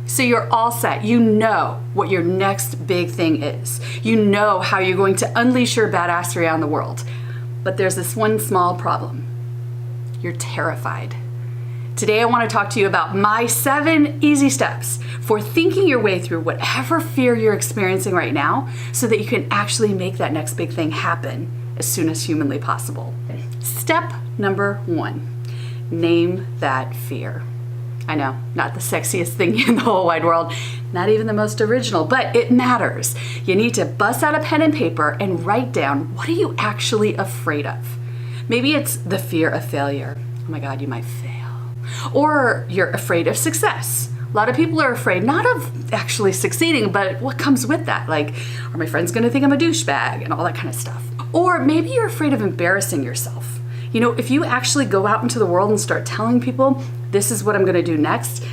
So you're all set. You know what your next big thing is. You know how you're going to unleash your badassery on the world. But there's this one small problem. You're terrified. Today I want to talk to you about my 7 easy steps for thinking your way through whatever fear you're experiencing right now so that you can actually make that next big thing happen as soon as humanly possible. Step number 1, name that fear. I know, not the sexiest thing in the whole wide world, not even the most original, but it matters. You need to bust out a pen and paper and write down, what are you actually afraid of? Maybe it's the fear of failure. Oh my God, you might fail. Or you're afraid of success. A lot of people are afraid not of actually succeeding, but what comes with that? Like, are my friends gonna think I'm a douchebag and all that kind of stuff? Or maybe you're afraid of embarrassing yourself. You know, if you actually go out into the world and start telling people, this is what I'm gonna do next,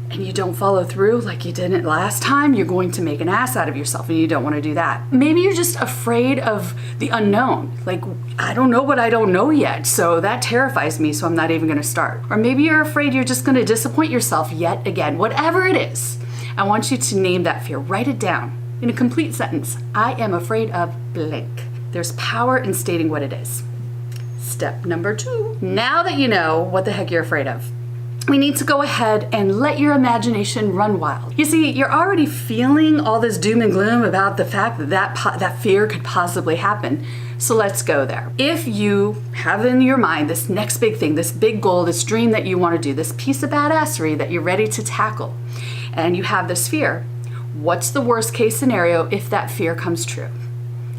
and you don't follow through like you didn't last time, you're going to make an ass out of yourself, and you don't wanna do that. Maybe you're just afraid of the unknown. Like, I don't know what I don't know yet, so that terrifies me, so I'm not even gonna start. Or maybe you're afraid you're just gonna disappoint yourself yet again. Whatever it is, I want you to name that fear. Write it down in a complete sentence. I am afraid of blank. There's power in stating what it is. Step number 2. Now that you know what the heck you're afraid of, we need to go ahead and let your imagination run wild. You see, you're already feeling all this doom and gloom about the fact that that fear could possibly happen. So let's go there. If you have in your mind this next big thing, this big goal, this dream that you want to do, this piece of badassery that you're ready to tackle, and you have this fear, what's the worst case scenario if that fear comes true?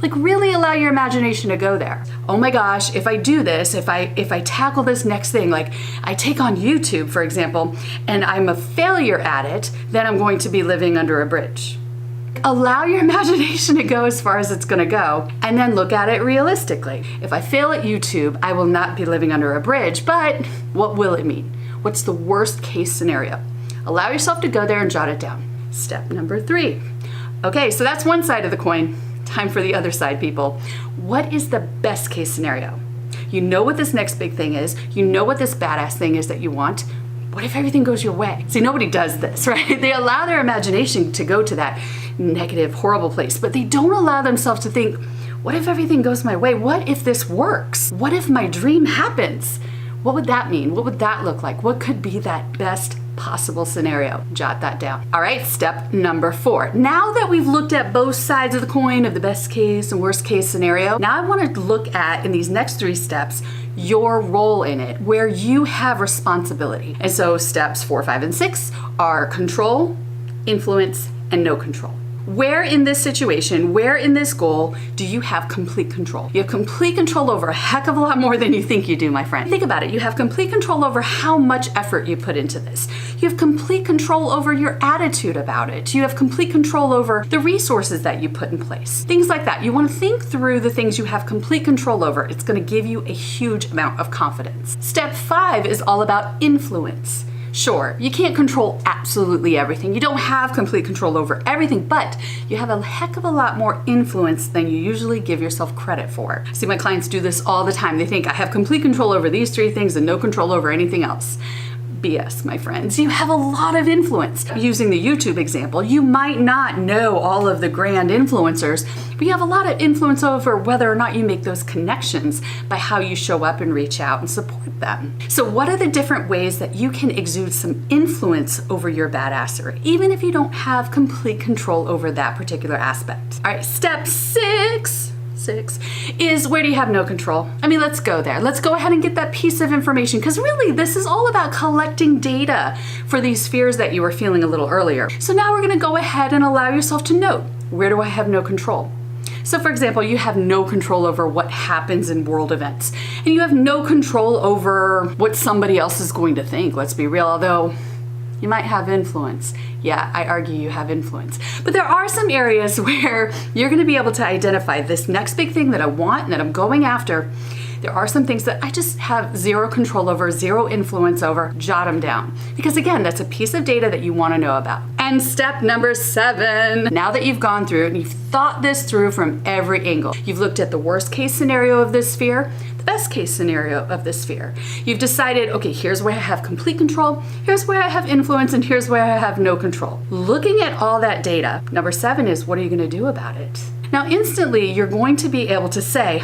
Like, really allow your imagination to go there. Oh my gosh, if I do this, if I tackle this next thing, like I take on YouTube, for example, and I'm a failure at it, then I'm going to be living under a bridge. Allow your imagination to go as far as it's gonna go, and then look at it realistically. If I fail at YouTube, I will not be living under a bridge, but what will it mean? What's the worst case scenario? Allow yourself to go there and jot it down. Step number 3. Okay, so that's one side of the coin. Time for the other side, people. What is the best case scenario? You know what this next big thing is. You know what this badass thing is that you want. What if everything goes your way? See, nobody does this, right? They allow their imagination to go to that negative, horrible place, but they don't allow themselves to think, what if everything goes my way? What if this works? What if my dream happens? What would that mean? What would that look like? What could be that best possible scenario? Jot that down. All right, step number 4. Now that we've looked at both sides of the coin of the best case and worst case scenario, now I want to look at, in these next 3 steps, your role in it, where you have responsibility. And so steps 4, 5, and 6 are control, influence, and no control. Where in this situation, where in this goal do you have complete control? You have complete control over a heck of a lot more than you think you do, my friend. Think about it. You have complete control over how much effort you put into this. You have complete control over your attitude about it. You have complete control over the resources that you put in place. Things like that. You want to think through the things you have complete control over. It's going to give you a huge amount of confidence. Step 5 is all about influence. Sure, you can't control absolutely everything. You don't have complete control over everything, but you have a heck of a lot more influence than you usually give yourself credit for. See, my clients do this all the time. They think I have complete control over these 3 things and no control over anything else. BS, my friends. You have a lot of influence. Using the YouTube example, you might not know all of the grand influencers, but you have a lot of influence over whether or not you make those connections by how you show up and reach out and support them. So what are the different ways that you can exude some influence over your badassery, even if you don't have complete control over that particular aspect? All right, step 6 is, where do you have no control? I mean, let's go there. Let's go ahead and get that piece of information, because really this is all about collecting data for these fears that you were feeling a little earlier. So now we're gonna go ahead and allow yourself to note, where do I have no control? So for example, you have no control over what happens in world events, and you have no control over what somebody else is going to think, let's be real, although you might have influence. Yeah, I argue you have influence. But there are some areas where you're gonna be able to identify this next big thing that I want and that I'm going after. There are some things that I just have zero control over, zero influence over. Jot them down. Because again, that's a piece of data that you wanna know about. And step number 7, now that you've gone through it and you've thought this through from every angle, you've looked at the worst case scenario of this fear, the best case scenario of this fear. You've decided, okay, here's where I have complete control, here's where I have influence, and here's where I have no control. Looking at all that data, number 7 is, what are you gonna do about it? Now, instantly, you're going to be able to say,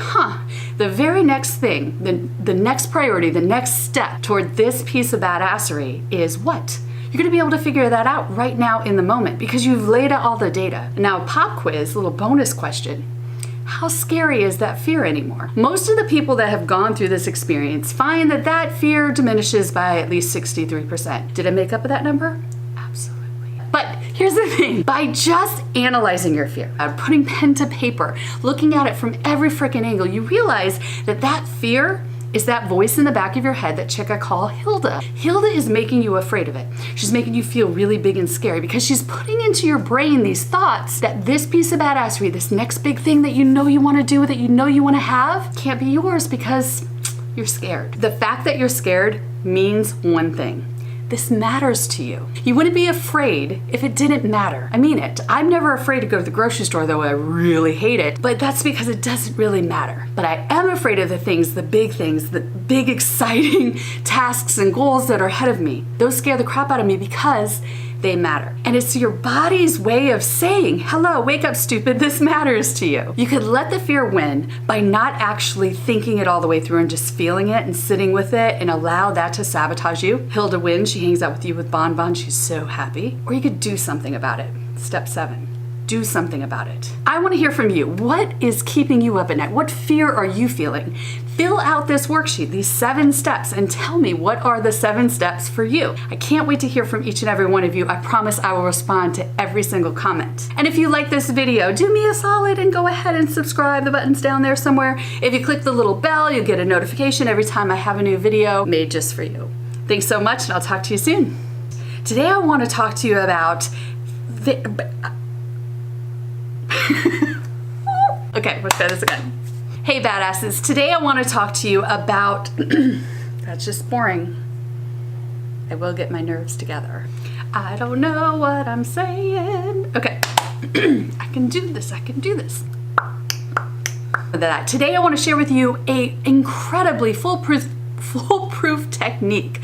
the very next thing, the next priority, the next step toward this piece of badassery is what? You're gonna be able to figure that out right now in the moment because you've laid out all the data. Now, pop quiz, little bonus question. How scary is that fear anymore? Most of the people that have gone through this experience find that that fear diminishes by at least 63%. Did I make up that number? Absolutely. But here's the thing, by just analyzing your fear, putting pen to paper, looking at it from every freaking angle, you realize that that fear is that voice in the back of your head that chick I call Hilda. Hilda is making you afraid of it. She's making you feel really big and scary because she's putting into your brain these thoughts that this piece of badassery, this next big thing that you know you want to do, that you know you want to have, can't be yours because you're scared. The fact that you're scared means one thing. This matters to you. You wouldn't be afraid if it didn't matter. I mean it. I'm never afraid to go to the grocery store, though I really hate it, but that's because it doesn't really matter. But I am afraid of the things, the big exciting tasks and goals that are ahead of me. Those scare the crap out of me because they matter. And it's your body's way of saying, hello, wake up, stupid, this matters to you. You could let the fear win by not actually thinking it all the way through and just feeling it and sitting with it and allow that to sabotage you. Hilda wins, she hangs out with you with Bon. She's so happy. Or you could do something about it. Step 7. Do something about it. I want to hear from you. What is keeping you up at night? What fear are you feeling? Fill out this worksheet, these 7 steps, and tell me what are the 7 steps for you. I can't wait to hear from each and every one of you. I promise I will respond to every single comment. And if you like this video, do me a solid and go ahead and subscribe. The button's down there somewhere. If you click the little bell, you'll get a notification every time I have a new video made just for you. Thanks so much, and I'll talk to you soon. Today I want to talk to you about okay, let's try this again. Hey badasses, today I want to talk to you about, that's just boring. I will get my nerves together. I don't know what I'm saying. Okay, I can do this. Today I want to share with you a incredibly foolproof technique